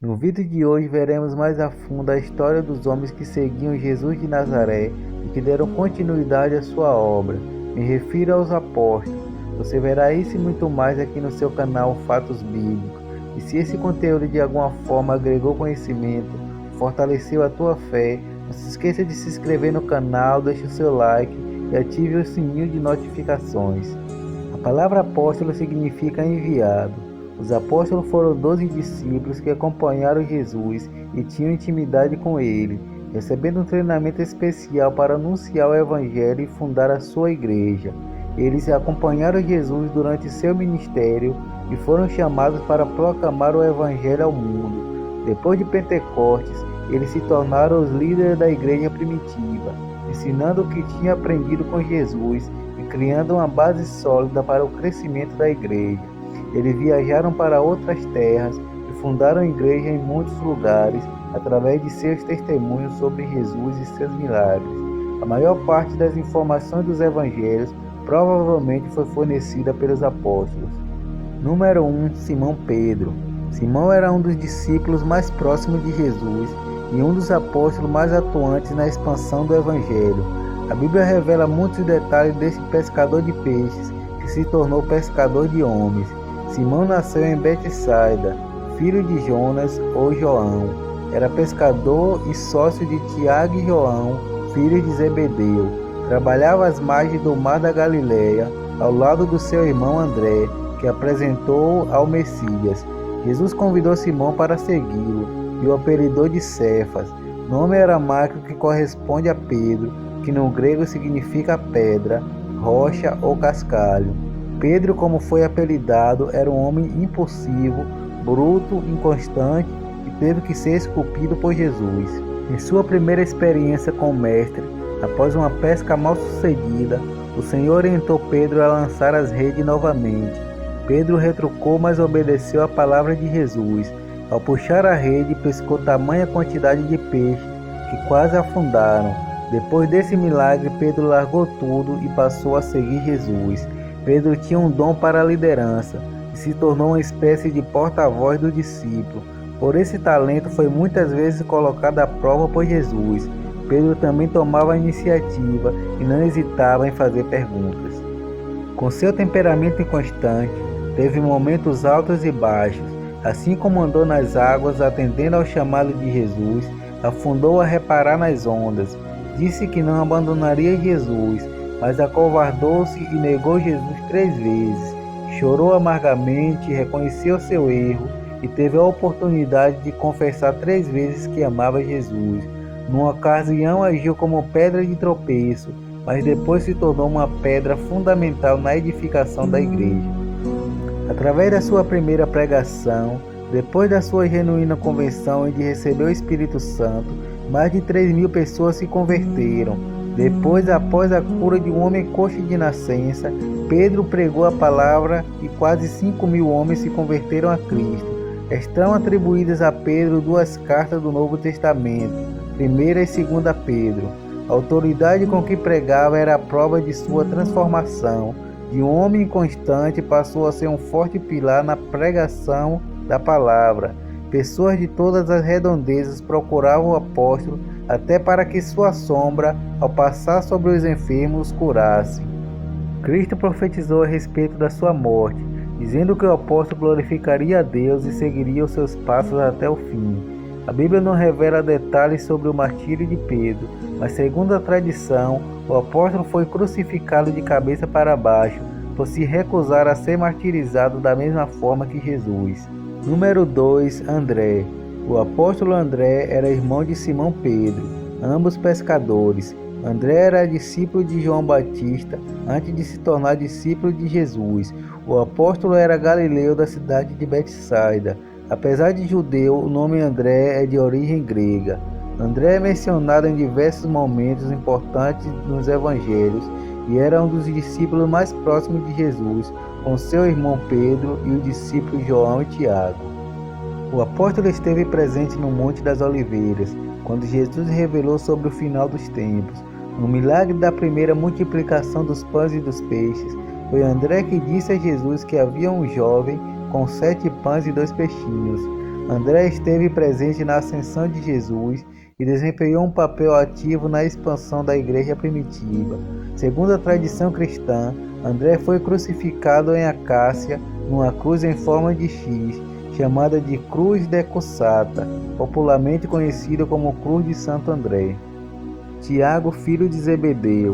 No vídeo de hoje veremos mais a fundo a história dos homens que seguiam Jesus de Nazaré e que deram continuidade à sua obra. Me refiro aos apóstolos. Você verá isso e muito mais aqui no seu canal Fatos Bíblicos. E se esse conteúdo de alguma forma agregou conhecimento, fortaleceu a tua fé, não se esqueça de se inscrever no canal, deixe o seu like e ative o sininho de notificações. A palavra apóstolo significa enviado. Os apóstolos foram 12 discípulos que acompanharam Jesus e tinham intimidade com ele, recebendo um treinamento especial para anunciar o Evangelho e fundar a sua igreja. Eles acompanharam Jesus durante seu ministério e foram chamados para proclamar o Evangelho ao mundo. Depois de Pentecostes, eles se tornaram os líderes da igreja primitiva, ensinando o que tinham aprendido com Jesus e criando uma base sólida para o crescimento da igreja. Eles viajaram para outras terras e fundaram igrejas em muitos lugares através de seus testemunhos sobre Jesus e seus milagres. A maior parte das informações dos evangelhos provavelmente foi fornecida pelos apóstolos. Número 1. Simão Pedro. Simão era um dos discípulos mais próximos de Jesus e um dos apóstolos mais atuantes na expansão do evangelho. A Bíblia revela muitos detalhes desse pescador de peixes que se tornou pescador de homens. Simão nasceu em Betsaida, filho de Jonas ou João. Era pescador e sócio de Tiago e João, filhos de Zebedeu. Trabalhava às margens do mar da Galileia, ao lado do seu irmão André, que apresentou ao Messias. Jesus convidou Simão para segui-lo e o apelidou de Cefas, nome aramaico que corresponde a Pedro, que no grego significa pedra, rocha ou cascalho. Pedro, como foi apelidado, era um homem impulsivo, bruto, inconstante e teve que ser esculpido por Jesus. Em sua primeira experiência com o Mestre, após uma pesca mal sucedida, o Senhor orientou Pedro a lançar as redes novamente. Pedro retrucou, mas obedeceu à palavra de Jesus. Ao puxar a rede, pescou tamanha quantidade de peixe que quase afundaram. Depois desse milagre, Pedro largou tudo e passou a seguir Jesus. Pedro tinha um dom para a liderança e se tornou uma espécie de porta-voz do discípulo. Por esse talento foi muitas vezes colocado à prova por Jesus. Pedro também tomava a iniciativa e não hesitava em fazer perguntas. Com seu temperamento inconstante, teve momentos altos e baixos. Assim como andou nas águas atendendo ao chamado de Jesus, afundou a reparar nas ondas. Disse que não abandonaria Jesus, mas acovardou-se e negou Jesus 3 vezes. Chorou amargamente, reconheceu seu erro e teve a oportunidade de confessar 3 vezes que amava Jesus. Numa ocasião agiu como pedra de tropeço, mas depois se tornou uma pedra fundamental na edificação da igreja. Através da sua primeira pregação, depois da sua genuína conversão e de receber o Espírito Santo, mais de 3.000 pessoas se converteram. Depois, após a cura de um homem coxo de nascença, Pedro pregou a palavra e quase 5.000 homens se converteram a Cristo. Estão atribuídas a Pedro 2 cartas do Novo Testamento, 1ª e 2ª Pedro. A autoridade com que pregava era a prova de sua transformação. De um homem inconstante passou a ser um forte pilar na pregação da palavra. Pessoas de todas as redondezas procuravam o apóstolo até para que sua sombra, ao passar sobre os enfermos, os curasse. Cristo profetizou a respeito da sua morte, dizendo que o apóstolo glorificaria a Deus e seguiria os seus passos até o fim. A Bíblia não revela detalhes sobre o martírio de Pedro, mas segundo a tradição, o apóstolo foi crucificado de cabeça para baixo, por se recusar a ser martirizado da mesma forma que Jesus. Número 2. André. O apóstolo André era irmão de Simão Pedro, ambos pescadores. André era discípulo de João Batista antes de se tornar discípulo de Jesus. O apóstolo era galileu da cidade de Betsaida. Apesar de judeu, o nome André é de origem grega. André é mencionado em diversos momentos importantes nos evangelhos e era um dos discípulos mais próximos de Jesus, com seu irmão Pedro e o discípulo João e Tiago. O apóstolo esteve presente no Monte das Oliveiras, quando Jesus revelou sobre o final dos tempos. No milagre da primeira multiplicação dos pães e dos peixes, foi André que disse a Jesus que havia um jovem com 7 pães e 2 peixinhos. André esteve presente na ascensão de Jesus e desempenhou um papel ativo na expansão da igreja primitiva. Segundo a tradição cristã, André foi crucificado em Acácia, numa cruz em forma de X, chamada de Cruz de Cussata, popularmente conhecida como Cruz de Santo André. Tiago, filho de Zebedeu.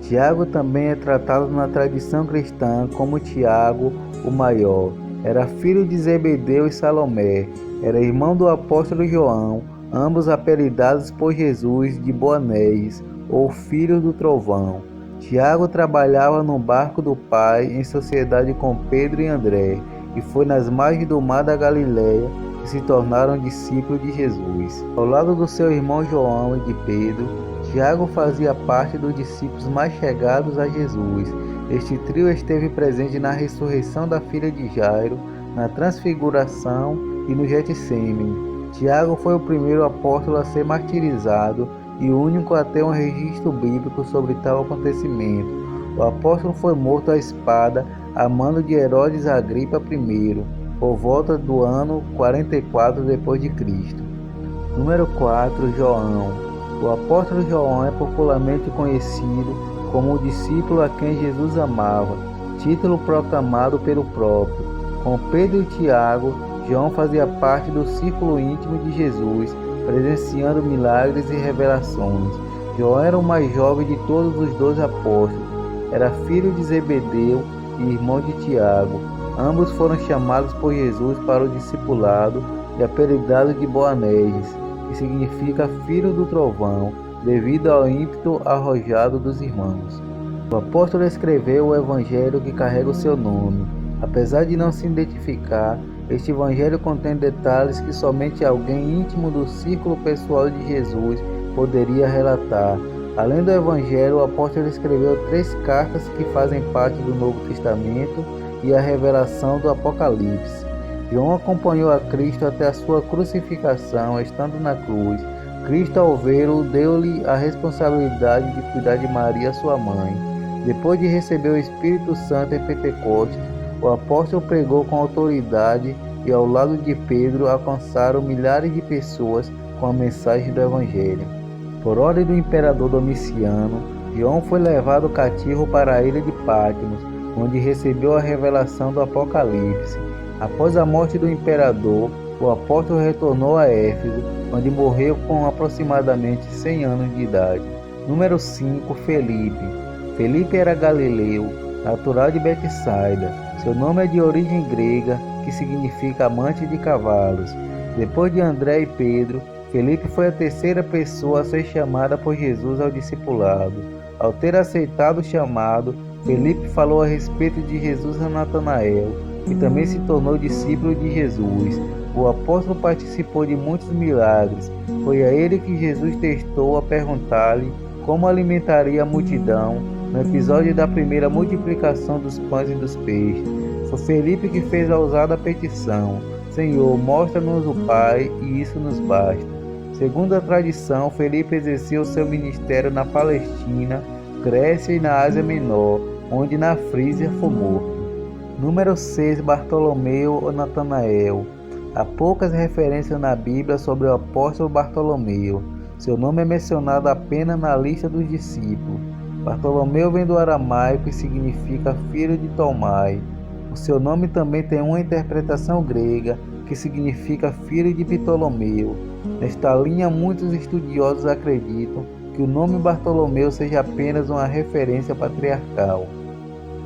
Tiago também é tratado na tradição cristã como Tiago, o maior. Era filho de Zebedeu e Salomé. Era irmão do apóstolo João, ambos apelidados por Jesus de Boanerges, ou Filho do Trovão. Tiago trabalhava no barco do pai em sociedade com Pedro e André, e foi nas margens do mar da Galileia que se tornaram discípulos de Jesus. Ao lado do seu irmão João e de Pedro, Tiago fazia parte dos discípulos mais chegados a Jesus. Este trio esteve presente na ressurreição da filha de Jairo, na transfiguração e no Getsêmani. Tiago foi o primeiro apóstolo a ser martirizado e o único a ter um registro bíblico sobre tal acontecimento. O apóstolo foi morto à espada a mando de Herodes Agripa I, por volta do ano 44 d.C. Número 4. João. O apóstolo João é popularmente conhecido como o discípulo a quem Jesus amava, título proclamado pelo próprio. Com Pedro e Tiago, João fazia parte do círculo íntimo de Jesus, presenciando milagres e revelações. João era o mais jovem de todos os 12 apóstolos. Era filho de Zebedeu e irmão de Tiago. Ambos foram chamados por Jesus para o discipulado e apelidados de Boanerges, que significa filho do trovão, devido ao ímpeto arrojado dos irmãos. O apóstolo escreveu o evangelho que carrega o seu nome. Apesar de não se identificar, este evangelho contém detalhes que somente alguém íntimo do círculo pessoal de Jesus poderia relatar. Além do evangelho, o apóstolo escreveu 3 cartas que fazem parte do Novo Testamento e a revelação do Apocalipse. João acompanhou a Cristo até a sua crucificação, estando na cruz. Cristo, ao vê-lo, deu-lhe a responsabilidade de cuidar de Maria, sua mãe. Depois de receber o Espírito Santo em Pentecostes, o apóstolo pregou com autoridade e, ao lado de Pedro, alcançaram milhares de pessoas com a mensagem do Evangelho. Por ordem do imperador Domiciano, João foi levado cativo para a ilha de Patmos, onde recebeu a revelação do Apocalipse. Após a morte do imperador, o apóstolo retornou a Éfeso, onde morreu com aproximadamente 100 anos de idade. Número 5. Felipe. Felipe era galileu, natural de Betsaida. Seu nome é de origem grega, que significa amante de cavalos. Depois de André e Pedro, Felipe foi a terceira pessoa a ser chamada por Jesus ao discipulado. Ao ter aceitado o chamado, Felipe falou a respeito de Jesus a Natanael, que também se tornou discípulo de Jesus. O apóstolo participou de muitos milagres. Foi a ele que Jesus testou a perguntar-lhe como alimentaria a multidão no episódio da primeira multiplicação dos pães e dos peixes. Foi Felipe que fez a ousada petição: Senhor, mostra-nos o Pai, e isso nos basta. Segundo a tradição, Felipe exerceu seu ministério na Palestina, Grécia e na Ásia Menor, onde na Frígia foi morto. Número 6. Bartolomeu ou Natanael. Há poucas referências na Bíblia sobre o apóstolo Bartolomeu. Seu nome é mencionado apenas na lista dos discípulos. Bartolomeu vem do aramaico e significa filho de Tomai. O seu nome também tem uma interpretação grega, que significa filho de Ptolomeu. Nesta linha, muitos estudiosos acreditam que o nome Bartolomeu seja apenas uma referência patriarcal.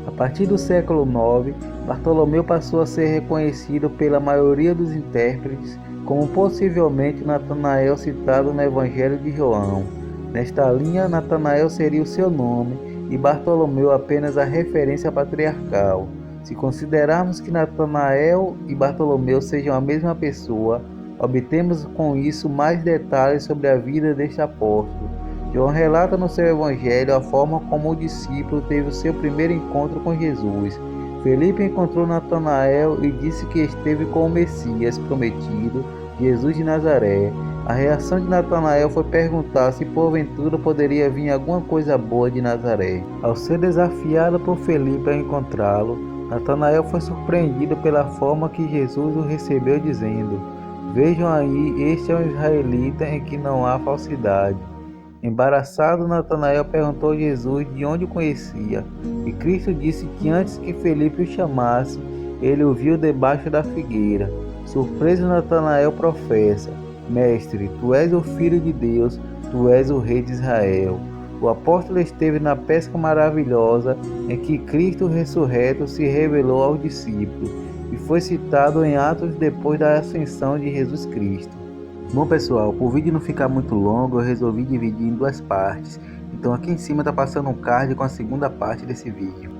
A partir do século IX, Bartolomeu passou a ser reconhecido pela maioria dos intérpretes como possivelmente Natanael citado no Evangelho de João. Nesta linha, Natanael seria o seu nome e Bartolomeu apenas a referência patriarcal. Se considerarmos que Natanael e Bartolomeu sejam a mesma pessoa, obtemos com isso mais detalhes sobre a vida deste apóstolo. João relata no seu evangelho a forma como o discípulo teve o seu primeiro encontro com Jesus. Felipe encontrou Natanael e disse que esteve com o Messias prometido, Jesus de Nazaré. A reação de Natanael foi perguntar se porventura poderia vir alguma coisa boa de Nazaré. Ao ser desafiado por Felipe a encontrá-lo, Natanael foi surpreendido pela forma que Jesus o recebeu, dizendo: Vejam aí, este é um israelita em que não há falsidade. Embaraçado, Natanael perguntou a Jesus de onde o conhecia, e Cristo disse que antes que Felipe o chamasse, ele o viu debaixo da figueira. Surpreso, Natanael professa: Mestre, tu és o Filho de Deus, tu és o Rei de Israel. O apóstolo esteve na pesca maravilhosa em que Cristo ressurreto se revelou aos discípulos e foi citado em Atos depois da ascensão de Jesus Cristo. Bom pessoal, para o vídeo não ficar muito longo, eu resolvi dividir em duas partes. Então aqui em cima está passando um card com a segunda parte desse vídeo.